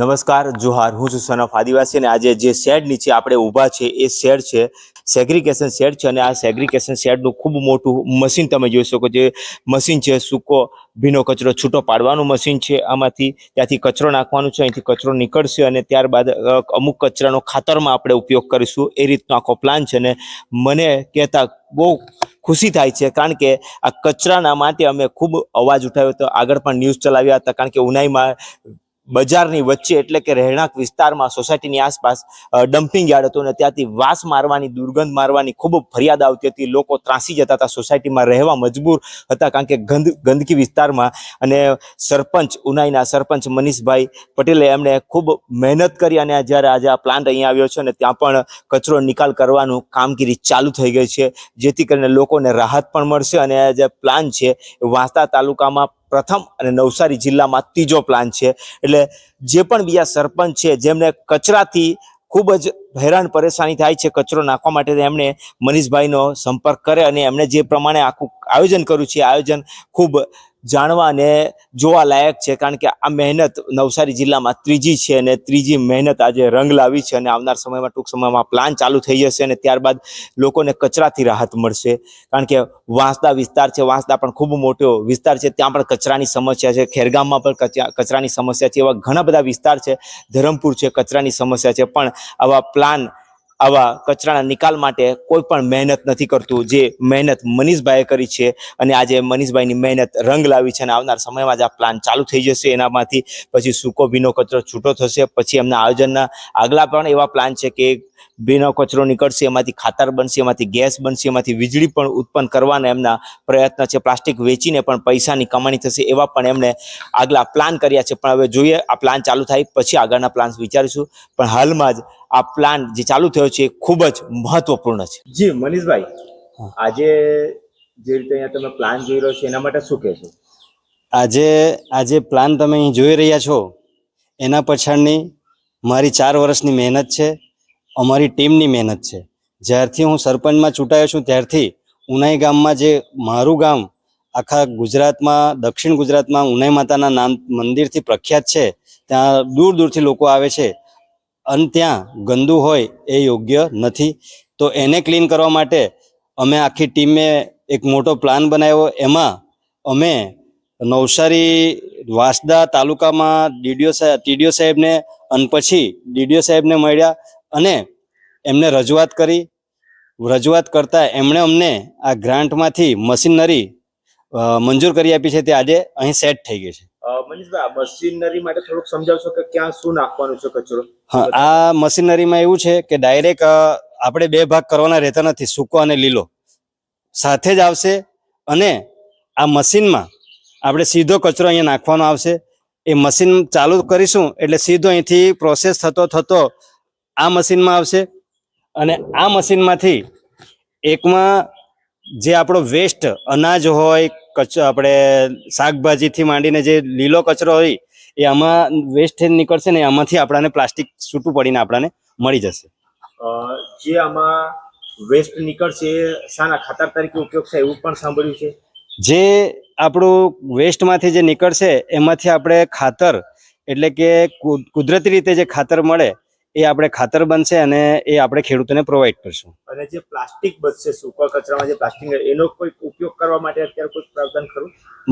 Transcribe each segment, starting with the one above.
નમસ્કાર જોહાર, હું છું સનફ આદિવાસી અને આજે જે શેડ નીચે આપણે ઊભા છે એ શેડ છે સેગ્રીગેશન શેડ છે અને આ સેગ્રીગેશન શેડનું ખૂબ મોટું મશીન તમે જોઈ શકો. જે મશીન છે સૂકો ભીનો કચરો છૂટો પાડવાનું મશીન છે. આમાંથી ત્યાંથી કચરો નાખવાનું છે, અહીંથી કચરો નીકળશે અને ત્યારબાદ અમુક કચરાનો ખાતરમાં આપણે ઉપયોગ કરીશું. એ રીતનો આખો પ્લાન છે અને મને કહેતા બહુ ખુશી થાય છે કારણ કે આ કચરાના માટે અમે ખૂબ અવાજ ઉઠાવ્યો હતો. આગળ પણ ન્યૂઝ ચલાવ્યા હતા કારણ કે ઉનાઈમાં બજારની વચ્ચે એટલે કે રહેણાંક વિસ્તારમાં સોસાયટીની આસપાસ ડમ્પિંગ યાર્ડ હતું અને ત્યાંથી વાસ મારવાની, દુર્ગંધ મારવાની ખૂબ ફરિયાદ આવતી હતી. લોકો ત્રાસી જતા હતા, સોસાયટીમાં રહેવા મજબૂર હતા કારણ કે ગંદકી વિસ્તારમાં. અને સરપંચ, ઉનાઈના સરપંચ મનીષભાઈ પટેલે એમણે ખૂબ મહેનત કરી અને જ્યારે આજે આ પ્લાન્ટ અહીંયા આવ્યો છે અને ત્યાં પણ કચરો નિકાલ કરવાનું કામગીરી ચાલુ થઈ ગઈ છે, જેથી કરીને લોકોને રાહત પણ મળશે. અને આ જે પ્લાન છે વાંસદા તાલુકામાં પ્રથમ અને નવસારી જિલ્લામાં ત્રીજો પ્લાન છે. એટલે જે પણ બીજા સરપંચ છે જેમને કચરાથી ખૂબ જ હેરાન પરેશાની થાય છે કચરો નાખવા માટે, એમણે મનીષભાઈનો સંપર્ક કરે અને એમણે જે પ્રમાણે આખું આયોજન કર્યું છે આયોજન ખૂબ જાણવા અને જોવા લાયક છે કારણ કે આ મહેનત નવસારી જિલ્લામાં ત્રીજી છે અને ત્રીજી મહેનત આજે રંગ લાવી છે. અને આવનાર સમયમાં, ટૂંક સમયમાં પ્લાન ચાલુ થઈ જશે અને ત્યારબાદ લોકોને કચરાથી રાહત મળશે કારણ કે વાંસદા વિસ્તાર છે, વાંસદા પણ ખૂબ મોટો વિસ્તાર છે, ત્યાં પણ કચરાની સમસ્યા છે. ખેરગામમાં પણ કચરાની સમસ્યા છે. એવા ઘણા બધા વિસ્તાર છે, ધરમપુર છે, કચરાની સમસ્યા છે. પણ આવા પ્લાન, આવા કચરાના નિકાલ માટે કોઈ પણ મહેનત નથી કરતું, જે મહેનત મનીષભાઈએ કરી છે. અને આજે મનીષભાઈની મહેનત રંગ લાવી છે અને આવનાર સમયમાં જ આ પ્લાન ચાલુ થઈ જશે. એનામાંથી પછી સૂકો ભીનો કચરો છૂટો થશે. પછી એમના આયોજનના આગલા પણ એવા પ્લાન છે કે ભીનો કચરો નીકળશે, એમાંથી ખાતર બનશે, એમાંથી ગેસ બનશે, એમાંથી વીજળી પણ ઉત્પન્ન કરવાના એમના પ્રયત્ન છે. પ્લાસ્ટિક વેચીને પણ પૈસાની કમાણી થશે, એવા પણ એમણે આગલા પ્લાન કર્યા છે. પણ હવે જોઈએ, આ પ્લાન ચાલુ થાય પછી આગળના પ્લાન્સ વિચારીશું. પણ હાલમાં જ આ પ્લાન જે ચાલુ થયો છે એ ખૂબ જ મહત્વપૂર્ણ છે. જી મનીષભાઈ, આજે જે રીતે અહીંયા તમે પ્લાન જોઈ રહ્યો છો એના માટે શું કહેશો? આજે પ્લાન તમે અહીં જોઈ રહ્યા છો એના પાછળની મારી 4 વર્ષની મહેનત છે, અમારી ટીમની મહેનત છે. જ્યારથી હું સરપંચમાં ચૂંટાયો છું ત્યારથી ઉનાઈ ગામમાં, જે મારું ગામ આખા ગુજરાતમાં, દક્ષિણ ગુજરાતમાં ઉનાઈ માતાના નામ મંદિરથી પ્રખ્યાત છે, ત્યાં દૂર દૂરથી લોકો આવે છે અને ત્યાં ગંદુ હોય એ યોગ્ય નથી. તો એને ક્લીન કરવા માટે અમે આખી ટીમે એક મોટો પ્લાન બનાવ્યો. એમાં અમે નવસારી વાંસદા તાલુકામાં ટીડીઓ સાહેબને અને પછી ડીડીઓ સાહેબને મળ્યા અને એમને રજૂઆત કરી. રજૂઆત કરતાં એમણે અમને આ ગ્રાન્ટમાંથી મશીનરી મંજૂર કરી આપી છે. તે આજે અહીં સેટ થઈ ગઈ છે. મનીષભાઈ, આ મશીનરી માટે થોડુંક સમજાવશો કે ક્યાં શું નાખવાનું છે કચરો? હા, આ મશીનરીમાં એવું છે કે ડાયરેક્ટ આપણે 2 ભાગ કરવાના રહેતા નથી, સૂકો અને લીલો સાથે જ આવશે. અને આ મશીનમાં આપણે સીધો કચરો અહીંયા નાખવાનો આવશે. એ મશીન ચાલુ કરીશું એટલે સીધો અહીંથી પ્રોસેસ થતો આ મશીનમાં આવશે. અને આ મશીનમાંથી એકમાં જે આપણો વેસ્ટ અનાજ હોય, આપણે શાકભાજીથી માંડીને જે લીલો કચરો હોય એ આમાં વેસ્ટ નીકળશે ને આમાંથી આપણને પ્લાસ્ટિક છૂટું પડીને આપણને મળી જશે. જે આમાં વેસ્ટ નીકળશે એ શાના ખાતર તરીકે ઉપયોગ થાય એવું પણ સાંભળ્યું છે. જે આપણું વેસ્ટમાંથી જે નીકળશે એમાંથી આપણે ખાતર, એટલે કે કુદરતી રીતે જે ખાતર મળે એ આપણે ખાતર બનશે અને એ આપણે ખેડૂતોને પ્રોવાઈડ કરશું. અને જે પ્લાસ્ટિક બચશે સૂકા કચરામાં, જે પ્લાસ્ટિક, એનો કોઈ ઉપયોગ કરવા માટે અત્યારે કોઈ પ્રાવધાન ખરું?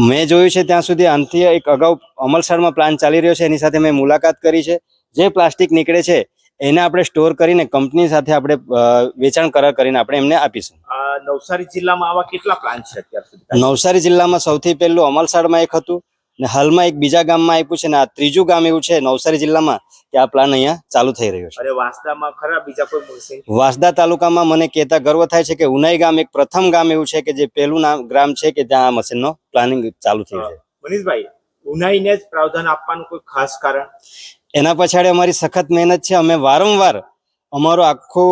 મેં જોયું છે ત્યાં સુધી આનાથી એક અગાઉ અમલસાડમાં પ્લાન ચાલી રહ્યો છે, એની સાથે મેં મુલાકાત કરી છે. જે પ્લાસ્ટિક નીકળે છે એને આપણે સ્ટોર કરીને કંપની સાથે આપણે વેચાણ કરાર કરીને આપણે એમને આપીશું. નવસારી જિલ્લામાં આવા કેટલા પ્લાન છે અત્યાર સુધી? નવસારી જિલ્લામાં સૌથી પહેલું અમલસાડમાં એક હતું ને હાલમાં એક બીજા ગામમાં આપ્યું છે ને આ ત્રીજું ગામ એવું છે નવસારી જિલ્લામાં કે આ પ્લાન અહીંયા ચાલુ થઈ રહ્યો છે. અને વાંસદામાં ખરા બીજા કોઈ મશીન? વાંસદા તાલુકામાં મને કહેતા ગર્વ થાય છે કે ઉનાઈ ગામ એક પ્રથમ ગામ એવું છે કે જે પહેલું ગ્રામ છે કે ત્યાં આ મશીનનો પ્લાનિંગ ચાલુ થયું છે. મનીષભાઈ, ઉનાઈને જ પ્રાવધાન આપવાનું કોઈ ખાસ કારણ? એના પછાડી અમારી સખત મહેનત છે. અમે વારંવાર અમારો આખો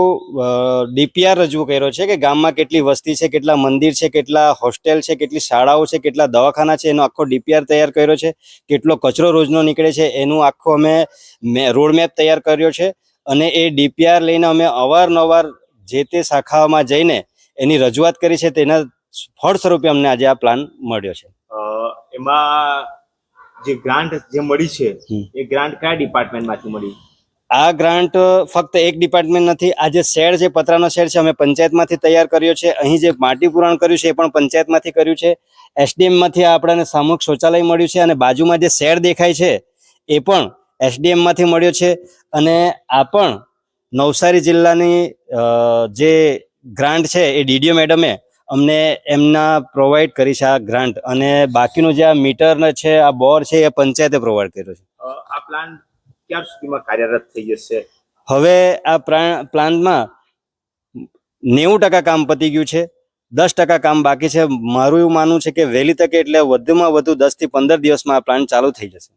ડીપીઆર રજૂ કર્યો છે કે ગામમાં કેટલી વસ્તી છે, કેટલા મંદિર છે, કેટલા હોસ્ટેલ છે, કેટલી શાળાઓ છે, કેટલા દવાખાના છે, એનો આખો ડીપીઆર તૈયાર કર્યો છે. કેટલો કચરો રોજનો નીકળે છે એનું આખો અમે રોડમેપ તૈયાર કર્યો છે. અને એ ડીપીઆર લઈને અમે અવારનવાર જે તે શાખાઓમાં જઈને એની રજૂઆત કરી છે. તેના ફળ સ્વરૂપે અમને આજે આ પ્લાન મળ્યો છે. એમાં જે ગ્રાન્ટ જે મળી છે હમ. એ ગ્રાન્ટ કયા ડિપાર્ટમેન્ટમાંથી મળી? આ ગ્રાન્ટ ફક્ત એક ડિપાર્ટમેન્ટ નથી. આ જે શેડ છે, પતરાનો શેડ છે, અમે પંચાયતમાંથી તૈયાર કર્યો છે. અહીં જે માટી પુરાણ કર્યું છે એ પણ પંચાયતમાંથી કર્યું છે. એસડીએમમાંથી આપણને સામૂહિક શૌચાલય મળ્યું છે અને બાજુમાં જે શેડ દેખાય છે એ પણ એસડીએમમાંથી મળ્યો છે. અને આ પણ નવસારી જિલ્લાની જે ગ્રાન્ટ છે એ ડીડીઓ મેડમે અમને એમના પ્રોવાઈડ કરી છે આ ગ્રાન્ટ. અને બાકીનું જે આ મીટર છે, આ બોર છે, એ પંચાયતે પ્રોવાઈડ કર્યો છે. આ પ્લાન ક્યાં સુધીમાં કાર્યરત થઈ જશે? હવે આ પ્લાન્ટમાં 90% કામ પતી ગયું છે, 10% કામ બાકી છે. મારું એવું માનવું છે કે વહેલી તકે એટલે વધુમાં વધુ 10 થી 15 દિવસમાં આ પ્લાન્ટ ચાલુ થઈ જશે.